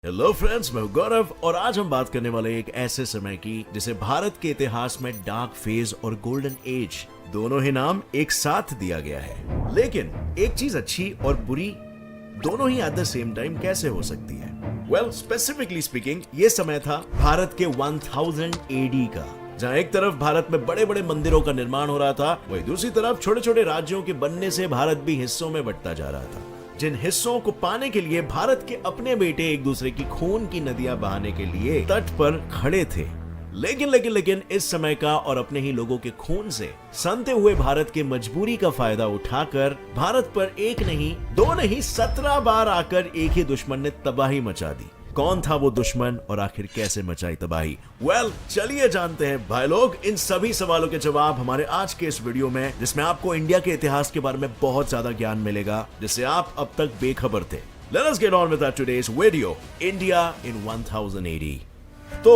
Hello friends, मैं हूं गौरव और आज हम बात करने वाले एक ऐसे समय की जिसे भारत के इतिहास में डार्क फेज और गोल्डन एज दोनों ही नाम एक साथ दिया गया है। लेकिन एक चीज अच्छी और बुरी दोनों ही एट द सेम टाइम कैसे हो सकती है? वेल, स्पेसिफिकली स्पीकिंग, ये समय था भारत के 1000 AD का, जहाँ एक तरफ भारत में बड़े बड़े मंदिरों का निर्माण हो रहा था, वहीं दूसरी तरफ छोटे छोटे राज्यों के बनने से भारत भी हिस्सों में बंटता जा रहा था, जिन हिस्सों को पाने के लिए भारत के अपने बेटे एक दूसरे की खून की नदियां बहाने के लिए तट पर खड़े थे। लेकिन इस समय का और अपने ही लोगों के खून से सनते हुए भारत के मजबूरी का फायदा उठाकर भारत पर एक नहीं, दो नहीं, 17 बार आकर एक ही दुश्मन ने तबाही मचा दी। कौन था वो दुश्मन और आखिर कैसे मचाई तबाही? वेल, चलिए जानते हैं भाई लोग इन सभी सवालों के जवाब हमारे आज के इस वीडियो में, जिसमें आपको इंडिया के इतिहास के बारे में बहुत ज्यादा ज्ञान मिलेगा जिससे आप अब तक बेखबर थे। Let us get on with our today's video, India in 1000 AD। तो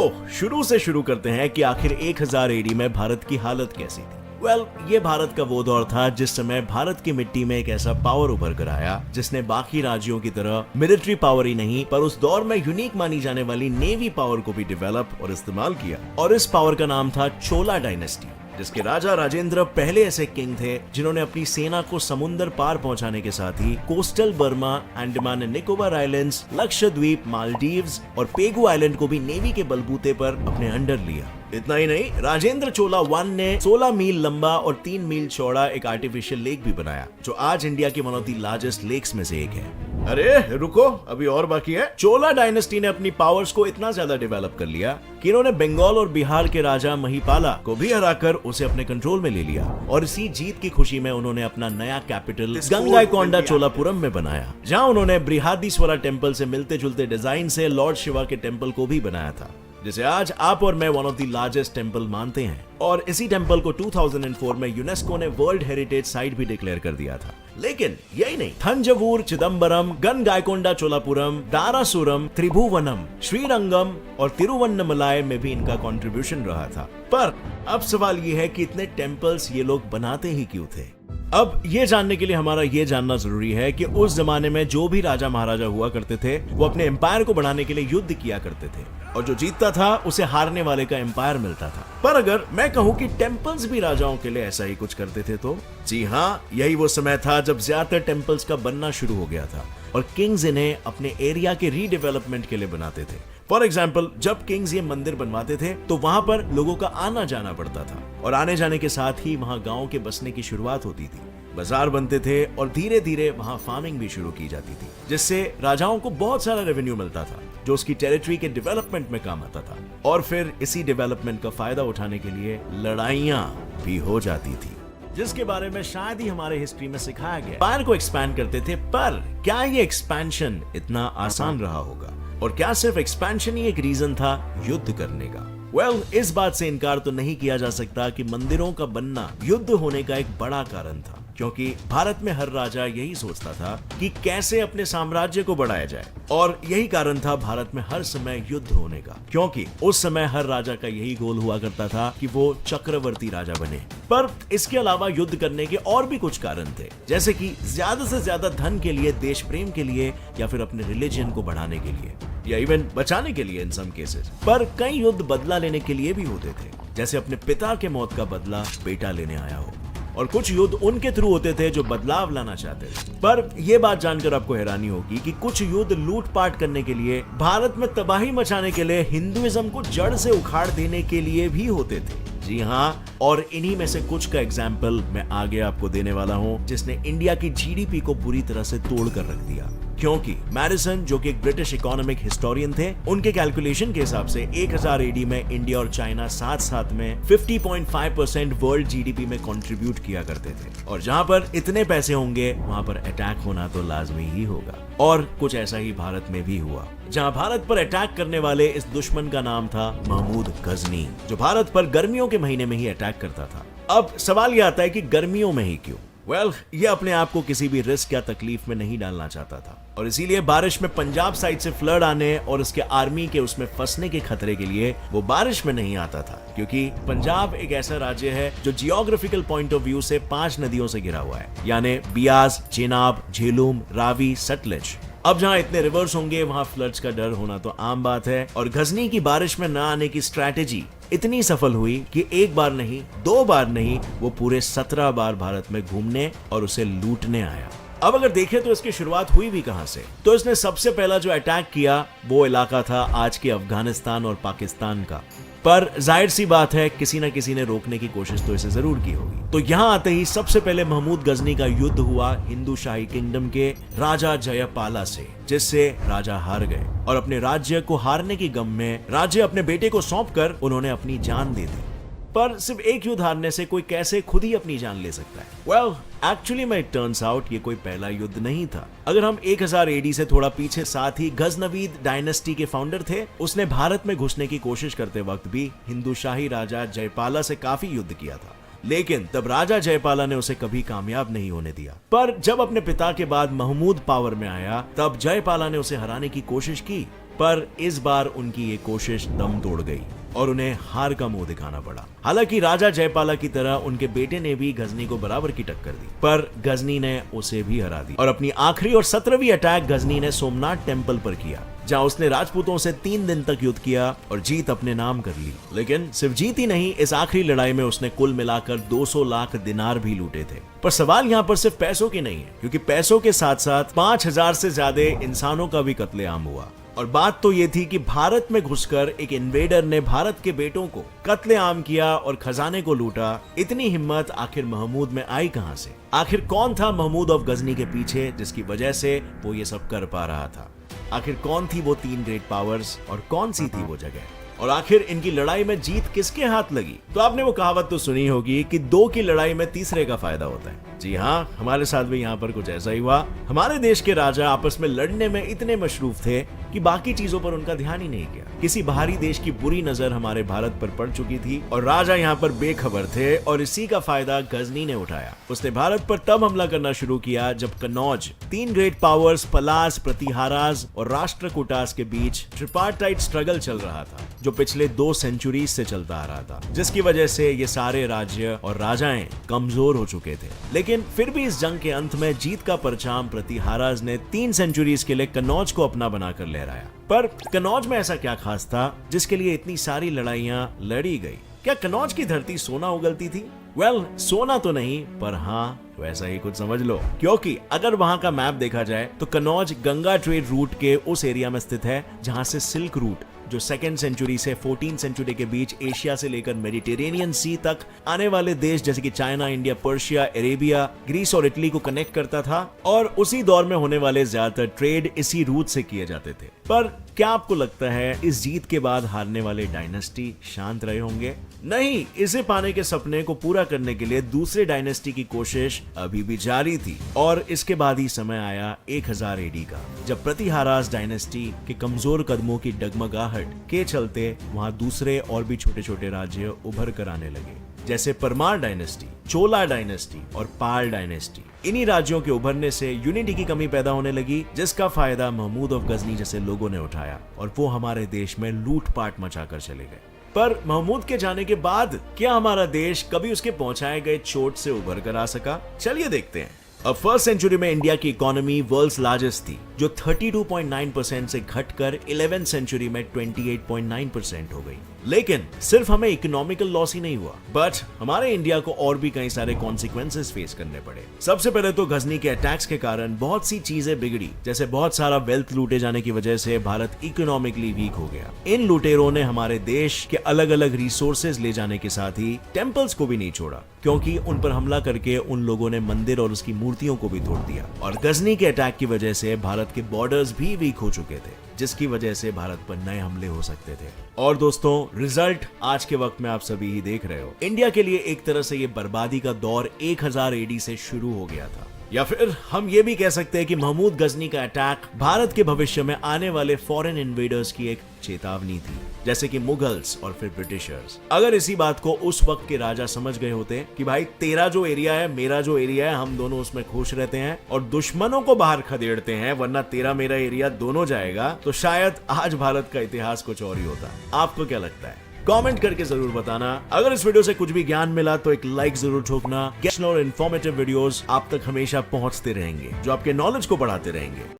शुरू करते हैं कि आखिर 1000 AD में भारत की हालत कैसी थी। वेल, ये भारत का वो दौर था जिस समय भारत की मिट्टी में एक ऐसा पावर उभर कर आया जिसने बाकी राज्यों की तरह मिलिट्री पावर ही नहीं, पर उस दौर में यूनिक मानी जाने वाली नेवी पावर को भी डेवलप और इस्तेमाल किया। और इस पावर का नाम था चोला डायनेस्टी, जिसके राजा राजेंद्र पहले ऐसे किंग थे जिन्होंने अपनी सेना को समुद्र पार पहुंचाने के साथ ही coastal Burma, Andaman and Nicobar islands, Lakshadweep, Maldives और पेगु आइलैंड को भी नेवी के बलबूते पर अपने अंडर लिया। इतना ही नहीं, राजेंद्र चोला 1 ने 16 मील लंबा और 3 मील चौड़ा एक आर्टिफिशियल लेक भी बनाया, जो आज इंडिया की one of the largest lakes में से एक है। अरे रुको, अभी और बाकी है। चोला डायनेस्टी ने अपनी पावर्स को इतना ज्यादा डेवलप कर लिया कि इन्होंने बंगाल और बिहार के राजा महिपाला को भी हराकर उसे अपने कंट्रोल में ले लिया, और इसी जीत की खुशी में उन्होंने अपना नया कैपिटल गंगाईकोंडा चोलापुरम में बनाया, जहां उन्होंने बृहदीश्वरा टेम्पल से मिलते जुलते डिजाइन से लॉर्ड शिवा के टेम्पल को भी बनाया था, जिसे आज आप और मैं one of the largest temple मानते हैं। और इसी टेम्पल को 2004 में यूनेस्को ने वर्ल्ड हेरिटेज साइट भी डिक्लेयर कर दिया था। लेकिन यही नहीं, थंजावुर, चिदम्बरम, गंगाईकोंडा चोलापुरम, दारासुरम, त्रिभुवनम, श्रीरंगम और तिरुवन्नमलाई में भी इनका कंट्रीब्यूशन रहा था। पर अब सवाल ये है कि इतने टेम्पल्स ये लोग बनाते ही क्यों थे? अब ये जानने के लिए हमारा ये जानना जरूरी है कि उस जमाने में जो भी राजा महाराजा हुआ करते थे वो अपने एम्पायर को बढ़ाने के लिए युद्ध किया करते थे, और जो जीतता था उसे हारने वाले का एम्पायर मिलता था। पर अगर मैं कहूँ कि टेम्पल्स भी राजाओं के लिए ऐसा ही कुछ करते थे तो जी हाँ, यही वो समय था जब ज्यादातर टेम्पल्स का बनना शुरू हो गया था और किंग्स इन्हें अपने एरिया के रीडेवलपमेंट के लिए बनाते थे। फॉर एग्जाम्पल, जब किंग्स ये मंदिर बनवाते थे तो वहां पर लोगों का आना जाना पड़ता था, और आने जाने के साथ ही वहां गांव के बसने की शुरुआत होती थी, बाजार बनते थे और धीरे धीरे वहां फार्मिंग भी शुरू की जाती थी, जिससे राजाओं को बहुत सारा रेवेन्यू मिलता था जो उसकी टेरिटरी के डेवलपमेंट में काम आता था। और फिर इसी डेवलपमेंट का फायदा उठाने के लिए लड़ाइयां भी हो जाती थी, जिसके बारे में शायद ही हमारे हिस्ट्री में सिखाया गया। एम्पायर को एक्सपैंड करते थे, पर क्या ये एक्सपेंशन इतना आसान रहा होगा? और क्या सिर्फ एक्सपेंशन ही एक रीजन था युद्ध करने का? वेल, इस बात से इनकार तो नहीं किया जा सकता कि मंदिरों का बनना युद्ध होने का एक बड़ा कारण था, क्योंकि भारत में हर राजा यही सोचता था कि कैसे अपने साम्राज्य को बढ़ाया जाए, और यही कारण था भारत में हर समय युद्ध होने का, क्योंकि उस समय हर राजा का यही गोल हुआ करता था कि वो चक्रवर्ती राजा बने। पर इसके अलावा युद्ध करने के और भी कुछ कारण थे, जैसे कि ज्यादा से ज्यादा धन के लिए, देश प्रेम के लिए, या फिर अपने रिलीजन को बढ़ाने के लिए, या इवन बचाने के लिए इन सम केसेस। पर कई युद्ध बदला लेने के लिए भी होते थे, जैसे अपने पिता के मौत का बदला बेटा लेने आया हो, और कुछ युद्ध उनके थ्रू होते थे जो बदलाव लाना चाहते थे। पर यह बात जानकर आपको हैरानी होगी कि कुछ युद्ध लूटपाट करने के लिए, भारत में तबाही मचाने के लिए, हिंदुइज्म को जड़ से उखाड़ देने के लिए भी होते थे। जी हाँ, और इन्हीं में से कुछ का एग्जाम्पल मैं आगे आपको देने वाला हूँ, जिसने इंडिया की जीडीपी को पूरी तरह से तोड़ कर रख दिया। क्योंकि मैडिसन, जो कि एक ब्रिटिश इकोनॉमिक हिस्टोरियन थे, उनके कैलकुलेशन के हिसाब से 1000 AD में इंडिया और चाइना साथ साथ में 50.5% वर्ल्ड जीडीपी में कंट्रीब्यूट किया करते थे, और जहां पर इतने पैसे होंगे वहां पर अटैक होना तो लाजमी ही होगा। और कुछ ऐसा ही भारत में भी हुआ, जहां भारत पर अटैक करने वाले इस दुश्मन का नाम था महमूद गजनी, जो भारत पर गर्मियों के महीने में ही अटैक करता था। अब सवाल यह आता है कि गर्मियों में ही क्यों? वेल, ये अपने आप को किसी भी रिस्क या तकलीफ में नहीं डालना चाहता था, और इसीलिए बारिश में पंजाब साइड से फ्लड आने और उसके आर्मी के उसमें फंसने के खतरे के लिए वो बारिश में नहीं आता था, क्योंकि पंजाब एक ऐसा राज्य है जो जियोग्राफिकल पॉइंट ऑफ व्यू से 5 नदियों से घिरा हुआ है, यानी बियास, चेनाब, झेलुम, रावी, सतलज। अब जहाँ इतने रिवर्स होंगे वहाँ फ्लड्स का डर होना तो आम बात है, और गजनी की बारिश में न आने की स्ट्रैटेजी इतनी सफल हुई कि एक बार नहीं, 2 बार नहीं, वो पूरे 17 बार भारत में घूमने और उसे लूटने आया। अब अगर देखें तो इसकी शुरुआत हुई भी कहां से, तो इसने सबसे पहला जो अटैक किया वो इलाका था आज के अफगानिस्तान और पाकिस्तान का। पर जाहिर सी बात है किसी न किसी ने रोकने की कोशिश तो इसे जरूर की होगी। तो यहाँ आते ही सबसे पहले महमूद गजनी का युद्ध हुआ हिंदू शाही किंगडम के राजा जयपाला से, जिससे राजा हार गए और अपने राज्य को हारने की गम में राज्य अपने बेटे को सौंपकर उन्होंने अपनी जान दे दी। पर सिर्फ एक युद्ध हारने से कोई कैसे खुद ही अपनी जान ले सकता है? वेल, एक्चुअली में इट टर्न्स आउट ये कोई पहला युद्ध नहीं था। अगर हम 1000 एडी से थोड़ा पीछे, साथ ही गजनवीद डायनेस्टी के फाउंडर थे, उसने भारत में घुसने की कोशिश करते वक्त भी हिंदू शाही राजा जयपाला से काफी युद्ध किया था, लेकिन तब राजा जयपाला ने उसे कभी कामयाब नहीं होने दिया। पर जब अपने पिता के बाद महमूद पावर में आया तब जयपाला ने उसे हराने की कोशिश की, पर इस बार उनकी ये कोशिश दम तोड़ गई और उन्हें हार का मुंह दिखाना पड़ा। हालांकि राजा जयपाला की तरह उनके बेटे ने भी गजनी को बराबर की टक्कर दी, पर गजनी ने उसे भी हरा दी और अपनी आखिरी और 17वीं अटैक गजनी ने सोमनाथ टेम्पल पर किया, जहां उसने राजपूतों से 3 दिन तक युद्ध किया और जीत अपने नाम कर ली। लेकिन सिर्फ जीत ही नहीं, इस आखिरी लड़ाई में उसने कुल मिलाकर 200 लाख दिनार भी लूटे थे। पर सवाल यहाँ पर सिर्फ पैसों की नहीं है, क्योंकि पैसों के साथ साथ 5000 से ज्यादा इंसानों का भी कत्लेआम हुआ। और बात तो ये थी कि भारत में घुसकर एक इन्वेडर ने भारत के बेटों को कत्लेआम किया और खजाने को लूटा। इतनी हिम्मत आखिर महमूद में आई कहां से? आखिर कौन था महमूद ऑफ गजनी के पीछे जिसकी वजह से वो ये सब कर पा रहा था? आखिर कौन थी वो 3 ग्रेट पावर्स और कौन सी थी वो जगह? और आखिर इनकी लड़ाई में जीत किसके हाथ लगी? तो आपने वो कहावत तो सुनी होगी कि 2 की लड़ाई में तीसरे का फायदा होता है। जी हाँ, हमारे साथ भी यहाँ पर कुछ ऐसा ही हुआ। हमारे देश के राजा आपस में लड़ने में इतने मशरूफ थे कि बाकी चीजों पर उनका ध्यान ही नहीं गया। किसी बाहरी देश की बुरी नजर हमारे भारत पर पड़ चुकी थी और राजा यहाँ पर बेखबर थे, और इसी का फायदा गजनी ने उठाया। उसने भारत पर तब हमला करना शुरू किया जब कन्नौज 3 ग्रेट पावर्स पलास, प्रतिहाराज और राष्ट्रकूटास के बीच ट्रिपार्टाइट स्ट्रगल चल रहा था, जो पिछले 2 सेंचुरीज से चलता आ रहा था, जिसकी वजह से ये सारे राज्य और राजाएं कमजोर हो चुके थे। लेकिन फिर भी इस जंग के अंत में जीत का परचम प्रतिहाराज ने 3 सेंचुरीज के लिए कन्नौज को अपना बनाकर लहराया। पर कन्नौज में ऐसा क्या खास था जिसके लिए इतनी सारी लड़ाइयां लड़ी गई? क्या कन्नौज की धरती सोना उगलती थी? वेल, सोना तो नहीं, पर हाँ वैसा ही कुछ समझ लो, क्योंकि अगर वहां का मैप देखा जाए तो कन्नौज गंगा ट्रेड रूट के उस एरिया में स्थित है जहां से सिल्क रूट, जो 2nd सेंचुरी से 14th सेंचुरी के बीच एशिया से लेकर मेडिटेरेनियन सी तक आने वाले देश जैसे कि China, India, Persia, Arabia, Greece और इटली को कनेक्ट करता था, और उसी दौर में होने वाले ज्यादातर ट्रेड इसी रूट से किए जाते थे। पर क्या आपको लगता है इस जीत के बाद हारने वाले डायनेस्टी शांत रहे होंगे? नहीं, इसे पाने के सपने को पूरा करने के लिए दूसरे डायनेस्टी की कोशिश अभी भी जारी थी, और इसके बाद ही समय आया 1000 एडी का, जब प्रतिहाराज डायनेस्टी के कमजोर कदमों की डगमगाहट के चलते वहां दूसरे और भी छोटे छोटे राज्य उभर कर आने लगे, जैसे परमार डायनेस्टी, चोला डायनेस्टी और पाल डायनेस्टी। इन्हीं राज्यों के उभरने से यूनिटी की कमी पैदा होने लगी, जिसका फायदा महमूद ऑफ गजनी जैसे लोगों ने उठाया और वो हमारे देश में लूटपाट मचाकर चले गए। पर महमूद के जाने के बाद क्या हमारा देश कभी उसके पहुंचाए गए चोट से उभर कर आ सका? चलिए देखते हैं। अब 1st सेंचुरी में इंडिया की इकोनॉमी वर्ल्ड्स लार्जेस्ट थी, जो 32.9% से घटकर 11th सेंचुरी में 28.9% हो गई। लेकिन सिर्फ हमें इकोनॉमिकल लॉस ही नहीं हुआ, बट हमारे इंडिया को और भी कई सारे कॉन्सिक्वेंसेस फेस करने पड़े। सबसे पहले तो गजनी के अटैक्स के कारण बहुत सी चीजें बिगड़ी, जैसे बहुत सारा वेल्थ लूटे जाने की वजह से भारत इकोनॉमिकली वीक हो गया। इन लुटेरों ने हमारे देश के अलग अलग रिसोर्सेज ले जाने के साथ ही टेम्पल्स को भी नहीं छोड़ा, क्योंकि उन पर हमला करके उन लोगों ने मंदिर और उसकी मूर्तियों को भी तोड़ दिया। और गजनी के अटैक की वजह से भारत के बॉर्डर्स भी वीक हो चुके थे, जिसकी वजह से भारत पर नए हमले हो सकते थे। और दोस्तों, रिजल्ट आज के वक्त में आप सभी ही देख रहे हो। इंडिया के लिए एक तरह से ये बर्बादी का दौर 1000 एडी से शुरू हो गया था, या फिर हम ये भी कह सकते हैं कि महमूद गजनी का अटैक भारत के भविष्य में आने वाले फॉरेन इन्वेडर्स की एक चेतावनी थी, जैसे कि मुगल्स और फिर ब्रिटिशर्स। अगर इसी बात को उस वक्त के राजा समझ गए होते कि भाई तेरा जो एरिया है, मेरा जो एरिया है, हम दोनों उसमें खुश रहते हैं और दुश्मनों को बाहर खदेड़ते हैं, वरना तेरा मेरा एरिया दोनों जाएगा, तो शायद आज भारत का इतिहास कुछ और ही होता। आपको क्या लगता है? कमेंट करके जरूर बताना। अगर इस वीडियो से कुछ भी ज्ञान मिला तो एक लाइक जरूर ठोकना। और इन्फॉर्मेटिव वीडियोस आप तक हमेशा पहुंचते रहेंगे, जो आपके नॉलेज को बढ़ाते रहेंगे।